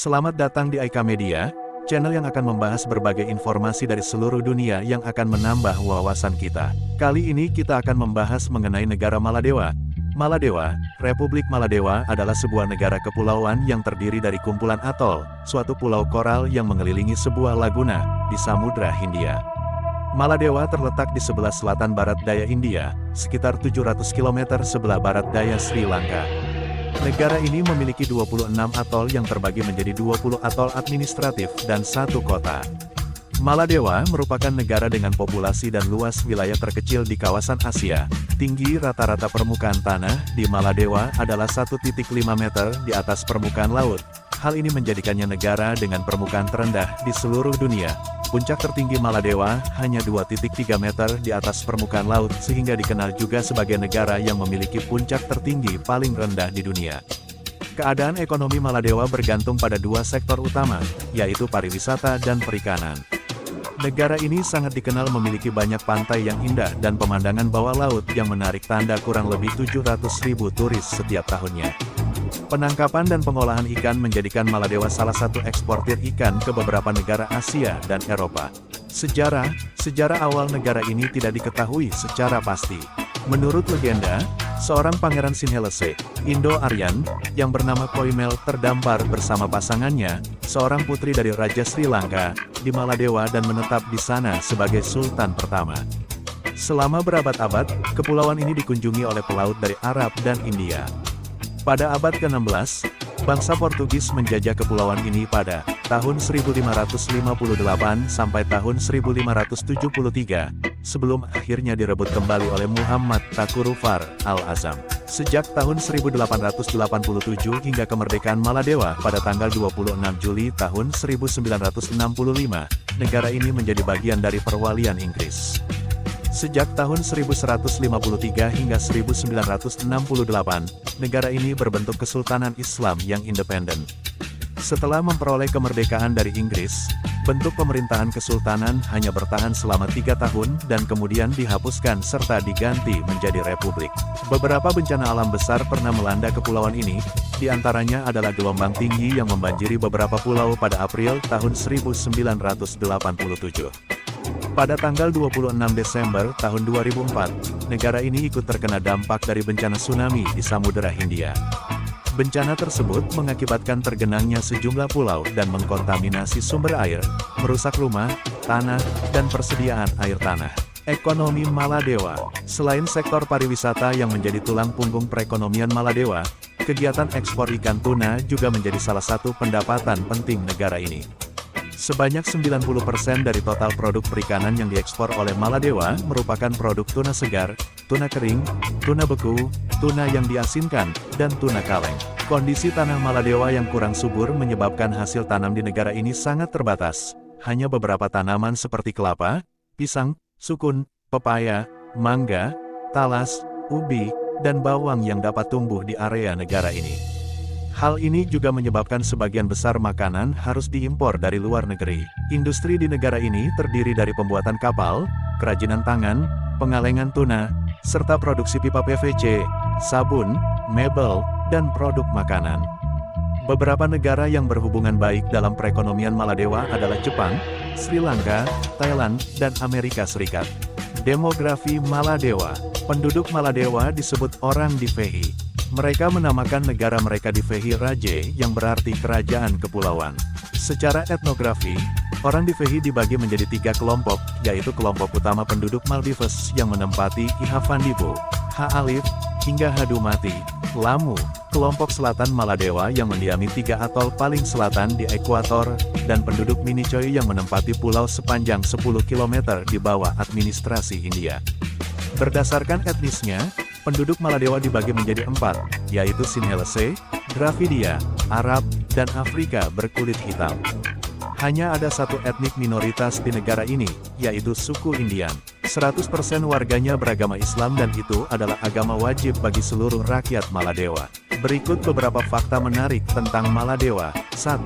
Selamat datang di Aika Media, channel yang akan membahas berbagai informasi dari seluruh dunia yang akan menambah wawasan kita. Kali ini kita akan membahas mengenai negara Maladewa. Maladewa, Republik Maladewa adalah sebuah negara kepulauan yang terdiri dari kumpulan atol, suatu pulau koral yang mengelilingi sebuah laguna di Samudra Hindia. Maladewa terletak di sebelah selatan barat daya India, sekitar 700 km sebelah barat daya Sri Lanka. Negara ini memiliki 26 atol yang terbagi menjadi 20 atol administratif dan satu kota. Maladewa merupakan negara dengan populasi dan luas wilayah terkecil di kawasan Asia. Tinggi rata-rata permukaan tanah di Maladewa adalah 1,5 meter di atas permukaan laut. Hal ini menjadikannya negara dengan permukaan terendah di seluruh dunia. Puncak tertinggi Maladewa hanya 2,3 meter di atas permukaan laut sehingga dikenal juga sebagai negara yang memiliki puncak tertinggi paling rendah di dunia. Keadaan ekonomi Maladewa bergantung pada dua sektor utama, yaitu pariwisata dan perikanan. Negara ini sangat dikenal memiliki banyak pantai yang indah dan pemandangan bawah laut yang menarik tanda kurang lebih 700.000 turis setiap tahunnya. Penangkapan dan pengolahan ikan menjadikan Maladewa salah satu eksportir ikan ke beberapa negara Asia dan Eropa. Sejarah awal negara ini tidak diketahui secara pasti. Menurut legenda, seorang pangeran Sinhalese, Indo-Aryan, yang bernama Koimel terdampar bersama pasangannya, seorang putri dari Raja Sri Lanka, di Maladewa dan menetap di sana sebagai Sultan pertama. Selama berabad-abad, kepulauan ini dikunjungi oleh pelaut dari Arab dan India. Pada abad ke-16, bangsa Portugis menjajah kepulauan ini pada tahun 1558 sampai tahun 1573, sebelum akhirnya direbut kembali oleh Muhammad Takurufar al-Azam. Sejak tahun 1887 hingga kemerdekaan Maladewa pada tanggal 26 Juli tahun 1965, negara ini menjadi bagian dari perwalian Inggris. Sejak tahun 1153 hingga 1968, negara ini berbentuk kesultanan Islam yang independen. Setelah memperoleh kemerdekaan dari Inggris, bentuk pemerintahan kesultanan hanya bertahan selama 3 tahun dan kemudian dihapuskan serta diganti menjadi republik. Beberapa bencana alam besar pernah melanda kepulauan ini, di antaranya adalah gelombang tinggi yang membanjiri beberapa pulau pada April tahun 1987. Pada tanggal 26 Desember tahun 2004, negara ini ikut terkena dampak dari bencana tsunami di Samudra Hindia. Bencana tersebut mengakibatkan tergenangnya sejumlah pulau dan mengkontaminasi sumber air, merusak rumah, tanah, dan persediaan air tanah. Ekonomi Maladewa. Selain sektor pariwisata yang menjadi tulang punggung perekonomian Maladewa, kegiatan ekspor ikan tuna juga menjadi salah satu pendapatan penting negara ini. Sebanyak 90% dari total produk perikanan yang diekspor oleh Maladewa merupakan produk tuna segar, tuna kering, tuna beku, tuna yang diasinkan, dan tuna kaleng. Kondisi tanah Maladewa yang kurang subur menyebabkan hasil tanam di negara ini sangat terbatas. Hanya beberapa tanaman seperti kelapa, pisang, sukun, pepaya, mangga, talas, ubi, dan bawang yang dapat tumbuh di area negara ini. Hal ini juga menyebabkan sebagian besar makanan harus diimpor dari luar negeri. Industri di negara ini terdiri dari pembuatan kapal, kerajinan tangan, pengalengan tuna, serta produksi pipa PVC, sabun, mebel, dan produk makanan. Beberapa negara yang berhubungan baik dalam perekonomian Maladewa adalah Jepang, Sri Lanka, Thailand, dan Amerika Serikat. Demografi Maladewa. Penduduk Maladewa disebut orang Divehi. Mereka menamakan negara mereka Divehi Raje yang berarti kerajaan kepulauan. Secara etnografi, orang Divehi dibagi menjadi 3 kelompok, yaitu kelompok utama penduduk Maldives yang menempati Ihavandibu, Ha-Alif, hingga Hadumati, Lamu, kelompok selatan Maladewa yang mendiami 3 atol paling selatan di ekuator, dan penduduk Minicoy yang menempati pulau sepanjang 10 km di bawah administrasi Hindia. Berdasarkan etnisnya, penduduk Maladewa dibagi menjadi 4, yaitu Sinhalese, Dravidia, Arab, dan Afrika berkulit hitam. Hanya ada satu etnik minoritas di negara ini, yaitu suku Indian. 100% warganya beragama Islam dan itu adalah agama wajib bagi seluruh rakyat Maladewa. Berikut beberapa fakta menarik tentang Maladewa. 1.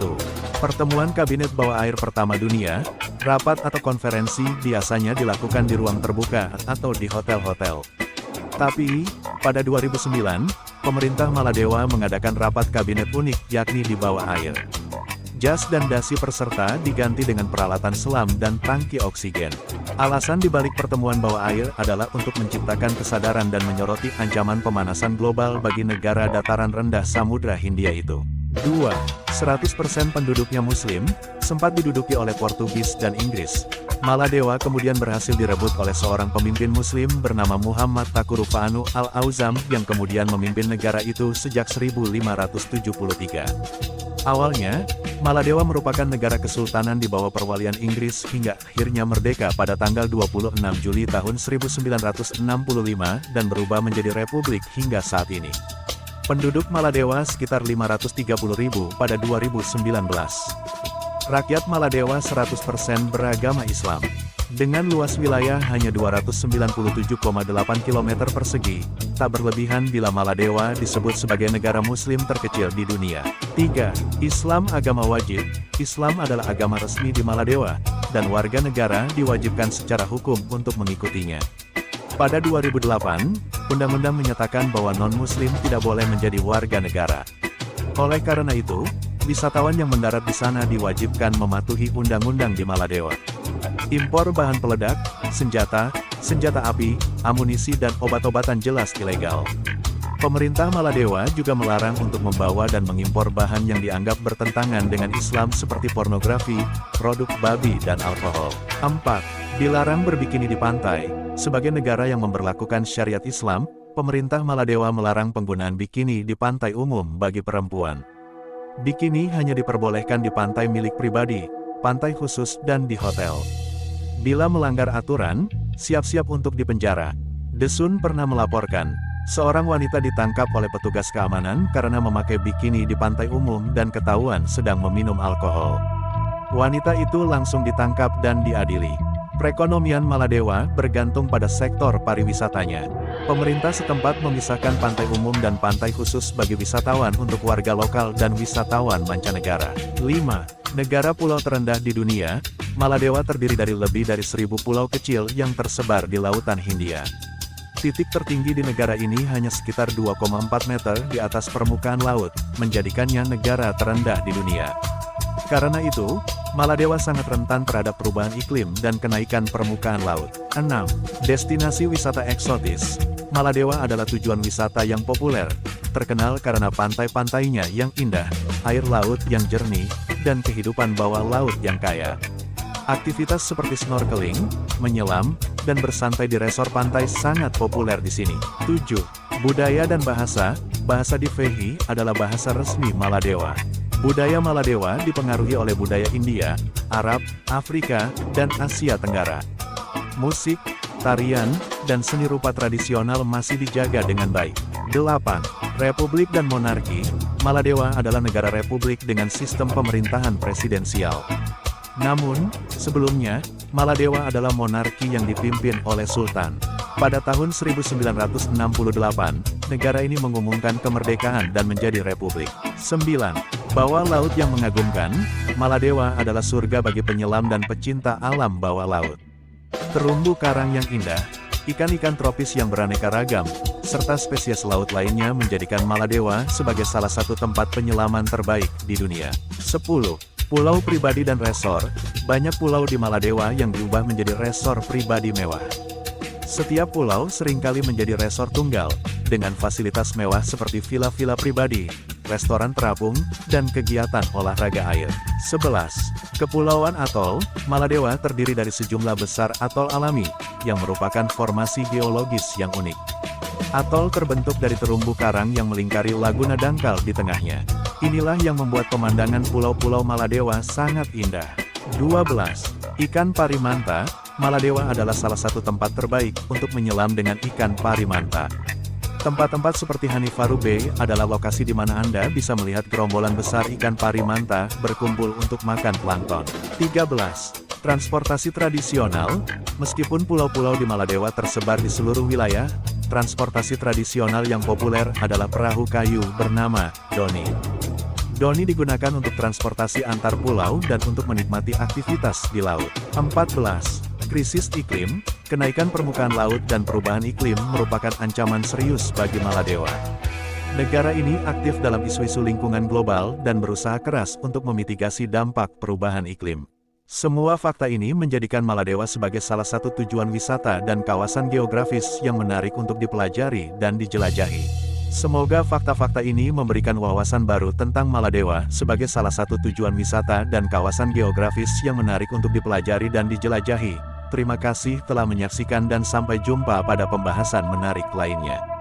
Pertemuan Kabinet Bawah Air pertama dunia, rapat atau konferensi biasanya dilakukan di ruang terbuka atau di hotel-hotel. Tapi, pada 2009, pemerintah Maladewa mengadakan rapat kabinet unik yakni di bawah air. Jas dan dasi peserta diganti dengan peralatan selam dan tangki oksigen. Alasan dibalik pertemuan bawah air adalah untuk menciptakan kesadaran dan menyoroti ancaman pemanasan global bagi negara dataran rendah Samudra Hindia itu. 2. 100% penduduknya Muslim, sempat diduduki oleh Portugis dan Inggris. Maladewa kemudian berhasil direbut oleh seorang pemimpin Muslim bernama Muhammad Takurufanu Al-Auzam yang kemudian memimpin negara itu sejak 1573. Awalnya, Maladewa merupakan negara kesultanan di bawah perwalian Inggris hingga akhirnya merdeka pada tanggal 26 Juli tahun 1965 dan berubah menjadi republik hingga saat ini. Penduduk Maladewa sekitar 530.000 pada 2019. Rakyat Maladewa 100% beragama Islam. Dengan luas wilayah hanya 297,8 km persegi, tak berlebihan bila Maladewa disebut sebagai negara muslim terkecil di dunia. 3. Islam agama wajib. Islam adalah agama resmi di Maladewa, dan warga negara diwajibkan secara hukum untuk mengikutinya. Pada 2008, undang-undang menyatakan bahwa non-muslim tidak boleh menjadi warga negara. Oleh karena itu, wisatawan yang mendarat di sana diwajibkan mematuhi undang-undang di Maladewa. Impor bahan peledak, senjata api, amunisi dan obat-obatan jelas ilegal. Pemerintah Maladewa juga melarang untuk membawa dan mengimpor bahan yang dianggap bertentangan dengan Islam seperti pornografi, produk babi dan alkohol. 4. Dilarang berbikini di pantai. Sebagai negara yang memberlakukan syariat Islam, pemerintah Maladewa melarang penggunaan bikini di pantai umum bagi perempuan. Bikini hanya diperbolehkan di pantai milik pribadi, pantai khusus dan di hotel. Bila melanggar aturan, siap-siap untuk dipenjara. The Sun pernah melaporkan, seorang wanita ditangkap oleh petugas keamanan karena memakai bikini di pantai umum dan ketahuan sedang meminum alkohol. Wanita itu langsung ditangkap dan diadili. Perekonomian Maladewa bergantung pada sektor pariwisatanya. Pemerintah setempat memisahkan pantai umum dan pantai khusus bagi wisatawan untuk warga lokal dan wisatawan mancanegara. 5. Negara pulau terendah di dunia, Maladewa terdiri dari lebih dari 1.000 pulau kecil yang tersebar di Lautan Hindia. Titik tertinggi di negara ini hanya sekitar 2,4 meter di atas permukaan laut, menjadikannya negara terendah di dunia. Karena itu, Maladewa sangat rentan terhadap perubahan iklim dan kenaikan permukaan laut. 6. Destinasi wisata eksotis. Maladewa adalah tujuan wisata yang populer, terkenal karena pantai-pantainya yang indah, air laut yang jernih, dan kehidupan bawah laut yang kaya. Aktivitas seperti snorkeling, menyelam, dan bersantai di resor pantai sangat populer di sini. 7. Budaya dan bahasa. Bahasa Divhehi adalah bahasa resmi Maladewa. Budaya Maladewa dipengaruhi oleh budaya India, Arab, Afrika, dan Asia Tenggara. Musik, tarian, dan seni rupa tradisional masih dijaga dengan baik. 8. Republik dan monarki. Maladewa adalah negara republik dengan sistem pemerintahan presidensial. Namun, sebelumnya, Maladewa adalah monarki yang dipimpin oleh sultan. Pada tahun 1968, negara ini mengumumkan kemerdekaan dan menjadi republik. 9. Bawah laut yang mengagumkan, Maladewa adalah surga bagi penyelam dan pecinta alam bawah laut. Terumbu karang yang indah, ikan-ikan tropis yang beraneka ragam, serta spesies laut lainnya menjadikan Maladewa sebagai salah satu tempat penyelaman terbaik di dunia. 10. Pulau pribadi dan resor. Banyak pulau di Maladewa yang diubah menjadi resor pribadi mewah. Setiap pulau seringkali menjadi resor tunggal, dengan fasilitas mewah seperti villa-villa pribadi, restoran terapung, dan kegiatan olahraga air. 11. Kepulauan Atol. Maladewa terdiri dari sejumlah besar atol alami, yang merupakan formasi geologis yang unik. Atol terbentuk dari terumbu karang yang melingkari laguna dangkal di tengahnya. Inilah yang membuat pemandangan pulau-pulau Maladewa sangat indah. 12. Ikan parimanta. Maladewa adalah salah satu tempat terbaik untuk menyelam dengan ikan parimanta. Tempat-tempat seperti Hanifaru Bay adalah lokasi di mana Anda bisa melihat gerombolan besar ikan parimanta berkumpul untuk makan plankton. 13. Transportasi tradisional. Meskipun pulau-pulau di Maladewa tersebar di seluruh wilayah, transportasi tradisional yang populer adalah perahu kayu bernama doni. Doni digunakan untuk transportasi antar pulau dan untuk menikmati aktivitas di laut. 14. Krisis iklim. Kenaikan permukaan laut dan perubahan iklim merupakan ancaman serius bagi Maladewa. Negara ini aktif dalam isu-isu lingkungan global dan berusaha keras untuk memitigasi dampak perubahan iklim. Semua fakta ini menjadikan Maladewa sebagai salah satu tujuan wisata dan kawasan geografis yang menarik untuk dipelajari dan dijelajahi. Semoga fakta-fakta ini memberikan wawasan baru tentang Maladewa sebagai salah satu tujuan wisata dan kawasan geografis yang menarik untuk dipelajari dan dijelajahi. Terima kasih telah menyaksikan dan sampai jumpa pada pembahasan menarik lainnya.